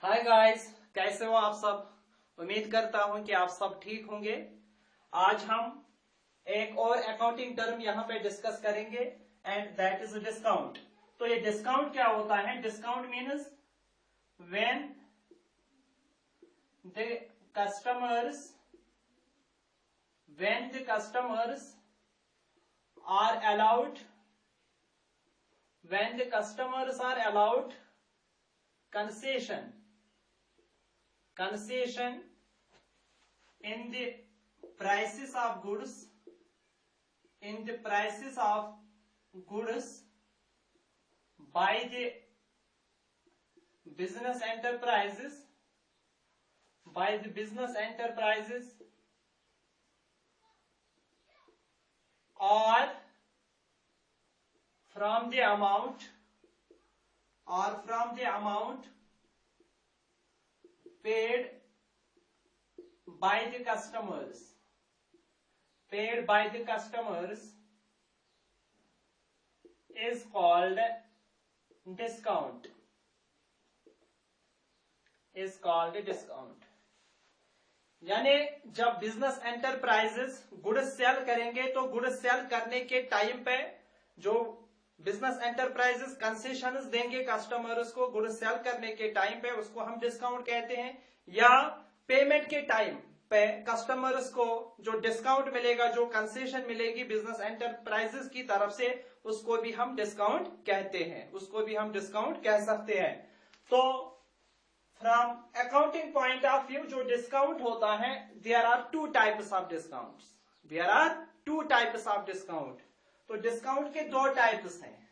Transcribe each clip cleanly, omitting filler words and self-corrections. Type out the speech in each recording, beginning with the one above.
Hi guys, कैसे हो आप सब। उम्मीद करता हूं कि आप सब ठीक होंगे। आज हम एक और अकाउंटिंग टर्म यहाँ पे डिस्कस करेंगे एंड दैट इज डिस्काउंट। तो ये डिस्काउंट क्या होता है? Discount means when the customers are allowed when the customers are allowed concession in the prices of goods by the business enterprises or from the amount paid by the customers is called discount. यानी जब business enterprises goods sale करेंगे तो goods sale करने के time पे जो business enterprises concessions देंगे customers को गुड्स सेल करने के टाइम पे, उसको हम डिस्काउंट कहते हैं। या पेमेंट के टाइम पे कस्टमर्स को जो डिस्काउंट मिलेगा, जो कंसेशन मिलेगी बिजनेस एंटरप्राइजेस की तरफ से, उसको भी हम डिस्काउंट कहते हैं, उसको भी हम डिस्काउंट कह सकते हैं। तो from accounting point of view जो डिस्काउंट होता है, there are two types of discount. तो डिस्काउंट के दो टाइप्स हैं।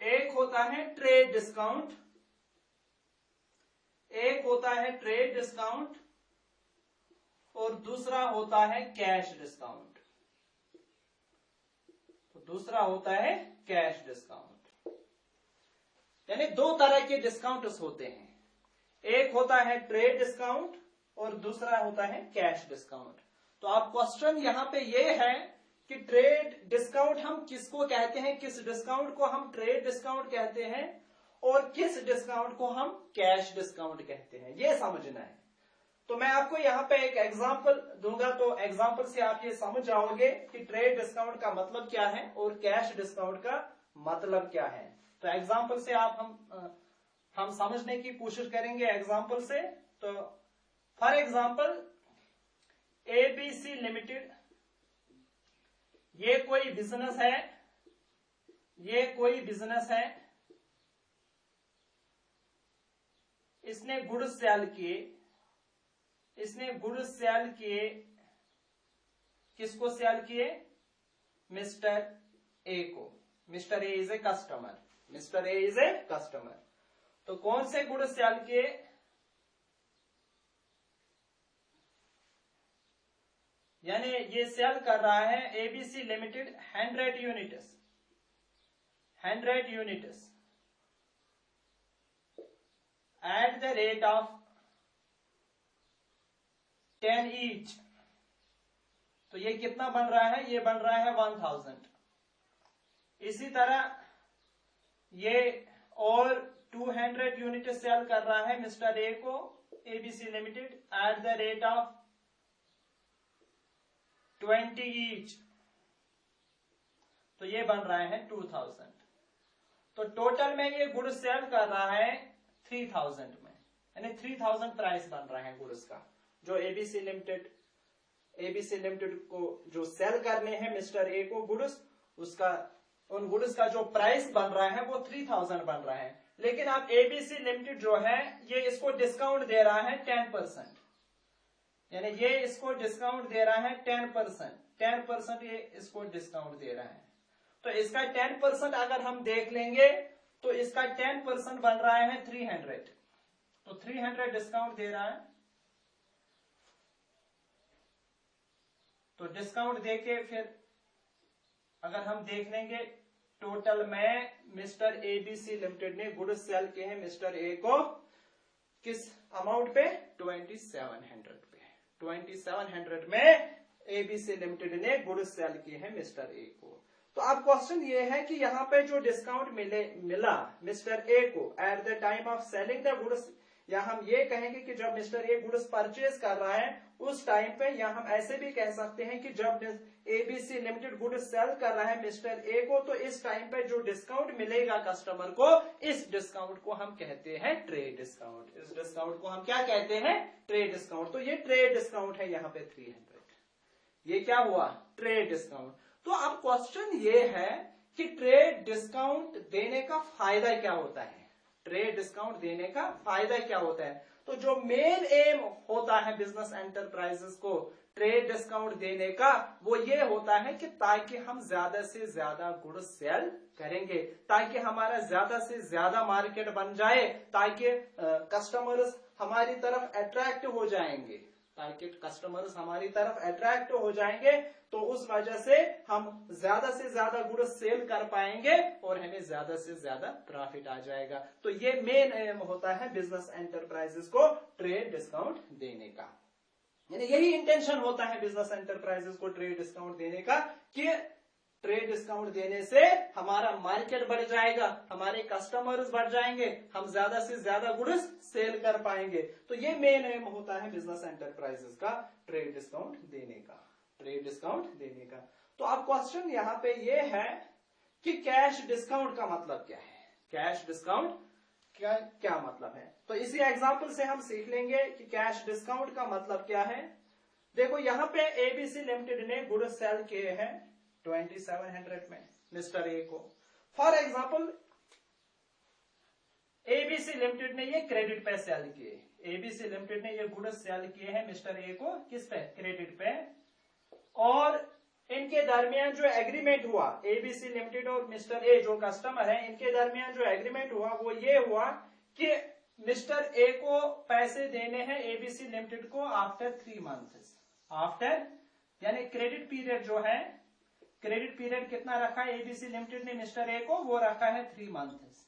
एक होता है ट्रेड डिस्काउंट, और दूसरा होता है कैश डिस्काउंट। यानी दो तरह के डिस्काउंट्स होते हैं, एक होता है ट्रेड डिस्काउंट और दूसरा होता है कैश डिस्काउंट। तो आप क्वेश्चन यहां पे ये है कि ट्रेड डिस्काउंट हम किसको कहते हैं, किस डिस्काउंट को हम ट्रेड डिस्काउंट कहते हैं और किस डिस्काउंट को हम कैश डिस्काउंट कहते हैं, ये समझना है। तो मैं आपको यहाँ पे एक एग्जांपल दूंगा, तो एग्जांपल से आप ये समझ जाओगे कि ट्रेड डिस्काउंट का मतलब क्या है और कैश डिस्काउंट का मतलब क्या है। तो एग्जांपल से हम समझने की कोशिश करेंगे एग्जांपल से। तो फॉर एग्जांपल एबीसी लिमिटेड, ये कोई बिजनेस है, इसने गुड्स सेल किए, किसको सेल किए? मिस्टर ए को। Mister A is a customer. तो कौन से गुड्स सेल किए? यानी ये सेल कर रहा है ABC limited 100 units at the rate of 10 each. तो ये कितना बन रहा है? ये बन रहा है 1000। इसी तरह ये और 200 यूनिट सेल कर रहा है मिस्टर ए को, ABC limited, at the rate of 20 each. तो ये बन रहा है 2000। तो टोटल में ये गुड्स सेल कर रहा है 3000 में, यानी 3000 प्राइस बन रहा है गुड्स का, जो एबीसी लिमिटेड को जो सेल करने हैं मिस्टर ए को गुड्स, उन गुड्स का जो प्राइस बन रहा है वो 3000 बन रहा है। लेकिन अब एबीसी लिमिटेड जो है ये इसको डिस्काउंट दे रहा है 10%, यानी ये इसको डिस्काउंट दे रहा है 10%, ये इसको डिस्काउंट दे रहा है। तो इसका 10% अगर हम देख लेंगे तो इसका 10% बन रहा है 300। तो 300 डिस्काउंट दे रहा है। तो डिस्काउंट देके फिर अगर हम देख लेंगे टोटल में मिस्टर एबीसी लिमिटेड ने गुड्स सेल किए हैं मिस्टर ए को किस अमाउंट पे? 2700 पे। 2700 में एबीसी लिमिटेड ने गुड्स सेल किए हैं मिस्टर ए को। तो तो अब क्वेश्चन ये है कि यहाँ पे जो डिस्काउंट मिला मिस्टर ए को at the time of selling the goods, या हम ये कहेंगे कि जब मिस्टर ए गुड्स परचेज कर रहा है उस टाइम पे, या हम ऐसे भी कह सकते हैं कि जब एबीसी लिमिटेड गुड्स सेल कर रहा है मिस्टर ए को, तो इस टाइम पे जो डिस्काउंट मिलेगा कस्टमर को, इस डिस्काउंट को हम कहते हैं ट्रेड डिस्काउंट। इस डिस्काउंट को हम क्या कहते हैं? Trade discount. तो ये ट्रेड डिस्काउंट है यहाँ पे 300, ये क्या हुआ? Trade discount. तो अब क्वेश्चन ये है कि ट्रेड डिस्काउंट देने का फायदा क्या होता है? ट्रेड डिस्काउंट देने का फायदा क्या होता है? तो जो मेन एम होता है बिजनेस एंटरप्राइजेस को ट्रेड डिस्काउंट देने का, वो ये होता है कि ताकि हम ज्यादा से ज्यादा गुड्स सेल करेंगे, ताकि हमारा ज्यादा से ज्यादा मार्केट बन जाए, ताकि कस्टमर्स हमारी तरफ अट्रैक्ट हो जाएंगे, ताकि कस्टमर्स हमारी तरफ अट्रैक्ट हो जाएंगे, तो उस वजह से हम ज्यादा से ज्यादा गुड्स सेल कर पाएंगे और हमें ज्यादा से ज्यादा प्रॉफिट आ जाएगा। तो ये मेन एम होता है बिजनेस एंटरप्राइजेस को ट्रेड डिस्काउंट देने का, यानी यही इंटेंशन होता है बिजनेस एंटरप्राइजेस को ट्रेड डिस्काउंट देने का कि ट्रेड डिस्काउंट देने से हमारा मार्केट बढ़ जाएगा, हमारे कस्टमर्स बढ़ जाएंगे, हम ज्यादा से ज्यादा गुड्स सेल कर पाएंगे। तो ये मेन एम होता है बिजनेस एंटरप्राइजेस का ट्रेड डिस्काउंट देने का, ट्रेड डिस्काउंट देने का। तो अब क्वेश्चन यहाँ पे ये है कि कैश डिस्काउंट का मतलब क्या है? कैश डिस्काउंट क्या मतलब है? तो इसी एग्जांपल से हम सीख लेंगे कि कैश डिस्काउंट का मतलब क्या है। देखो यहाँ पे एबीसी लिमिटेड ने गुड्स सेल किए हैं 2700 में मिस्टर ए को। फॉर एग्जांपल एबीसी लिमिटेड ने ये क्रेडिट पे सेल किए, एबीसी लिमिटेड ने ये गुड्स सेल किए हैं मिस्टर ए को किस पे? क्रेडिट पे। और इनके दरमियान जो एग्रीमेंट हुआ, एबीसी लिमिटेड और मिस्टर ए जो कस्टमर है, इनके दरमियान जो एग्रीमेंट हुआ वो ये हुआ कि मिस्टर ए को पैसे देने हैं एबीसी लिमिटेड को आफ्टर 3 मंथ्स। आफ्टर यानी क्रेडिट पीरियड जो है, क्रेडिट पीरियड कितना रखा है एबीसी लिमिटेड ने मिस्टर ए को? वो रखा है 3 मंथ्स,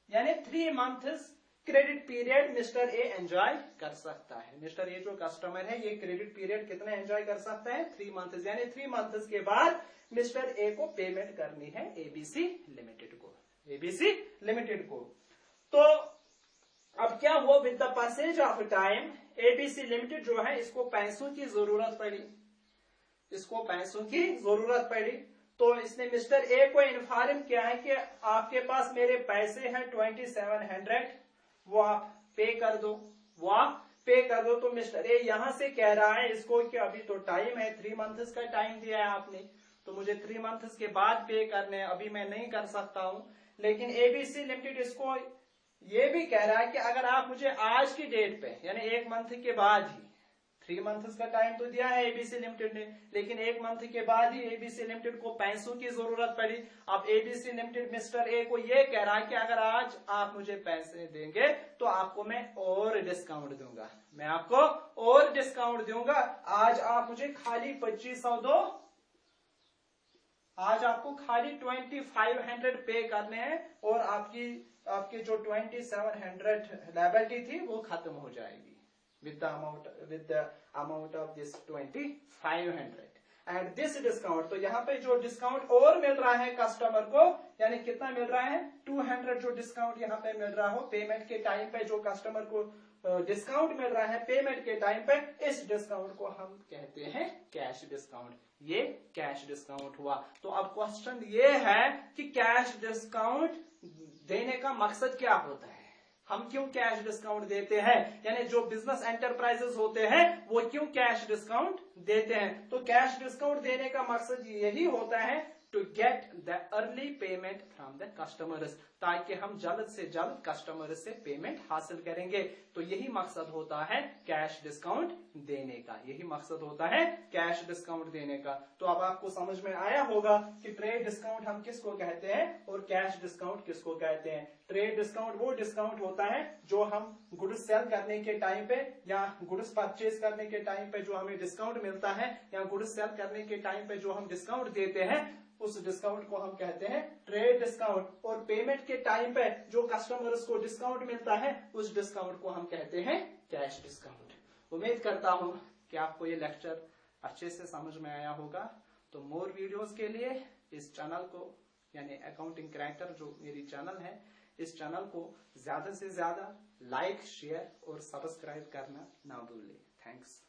यानी 3 months credit period mister A enjoy कर सकता है। मिस्टर ए जो कस्टमर है ये क्रेडिट पीरियड कितना एंजॉय कर सकता है? 3 मंथ्स, यानी 3 मंथ्स के बाद मिस्टर ए को पेमेंट करनी है एबीसी लिमिटेड को, एबीसी लिमिटेड को। तो अब क्या हुआ? With the passage of time ABC limited जो है इसको पैसों की जरूरत पड़ी, इसको पैसों की जरूरत पड़ी। तो इसने मिस्टर ए को इन्फॉर्म किया है कि आपके पास मेरे पैसे हैं 2700, वो आप पे कर दो, वो आप पे कर दो। तो मिस्टर ए यहां से कह रहा है इसको कि अभी तो टाइम है, 3 मंथ्स का टाइम दिया है आपने, तो मुझे 3 मंथ्स के बाद पे करने हैं, अभी मैं नहीं कर सकता हूं। लेकिन एबीसी लिमिटेड इसको ये भी कह रहा है कि अगर आप मुझे आज की डेट पे, यानी 1 मंथ के बाद ही, 3 मंथ्स का टाइम तो दिया है एबीसी लिमिटेड ने, लेकिन 1 मंथ के बाद ही एबीसी लिमिटेड को पैसों की जरूरत पड़ी। अब एबीसी लिमिटेड मिस्टर ए को ये कह रहा है कि अगर आज आप मुझे पैसे देंगे तो आपको मैं और डिस्काउंट दूंगा, मैं आपको और डिस्काउंट दूंगा। आज आप मुझे खाली 2500 दो, आज आपको खाली 2500 पे करने हैं और आपकी जो 2700 लायबिलिटी थी वो खत्म हो जाएगी with the amount of this 2500 and this discount। तो यहाँ पे जो डिस्काउंट और मिल रहा है कस्टमर को, यानी कितना मिल रहा है? 200 जो डिस्काउंट यहाँ पे मिल रहा हो पेमेंट के टाइम पे, जो कस्टमर को डिस्काउंट मिल रहा है पेमेंट के टाइम पे, इस डिस्काउंट को हम कहते हैं कैश डिस्काउंट। ये कैश डिस्काउंट हुआ। तो अब क्वेश्चन ये है कि कैश डिस्काउंट देने का मकसद क्या होता है? हम क्यों कैश डिस्काउंट देते हैं? यानी जो बिजनेस एंटरप्राइजेस होते हैं वो क्यों कैश डिस्काउंट देते हैं? तो कैश डिस्काउंट देने का मकसद यही होता है to get the early payment from the customers, ताकि हम जल्द से जल्द कस्टमर से पेमेंट हासिल करेंगे। तो यही मकसद होता है कैश डिस्काउंट देने का, यही मकसद होता है कैश डिस्काउंट देने का। तो अब आपको समझ में आया होगा कि ट्रेड डिस्काउंट हम किसको कहते हैं और कैश डिस्काउंट किसको कहते हैं। ट्रेड डिस्काउंट वो डिस्काउंट होता है जो हम गुड्स सेल करने के टाइम पे या गुड्स परचेज करने के टाइम पे जो हमें डिस्काउंट मिलता है, या गुड्स सेल करने के टाइम पे जो हम डिस्काउंट देते हैं, उस डिस्काउंट को हम कहते हैं ट्रेड डिस्काउंट। और पेमेंट के टाइम पे जो कस्टमर्स को डिस्काउंट मिलता है उस डिस्काउंट को हम कहते हैं कैश डिस्काउंट। उम्मीद करता हूं कि आपको ये लेक्चर अच्छे से समझ में आया होगा तो मोर वीडियोस के लिए इस चैनल को यानी अकाउंटिंग क्रैकर जो मेरी चैनल है, इस चैनल को ज्यादा से ज्यादा लाइक, शेयर और सब्सक्राइब करना ना भूलें। थैंक्स।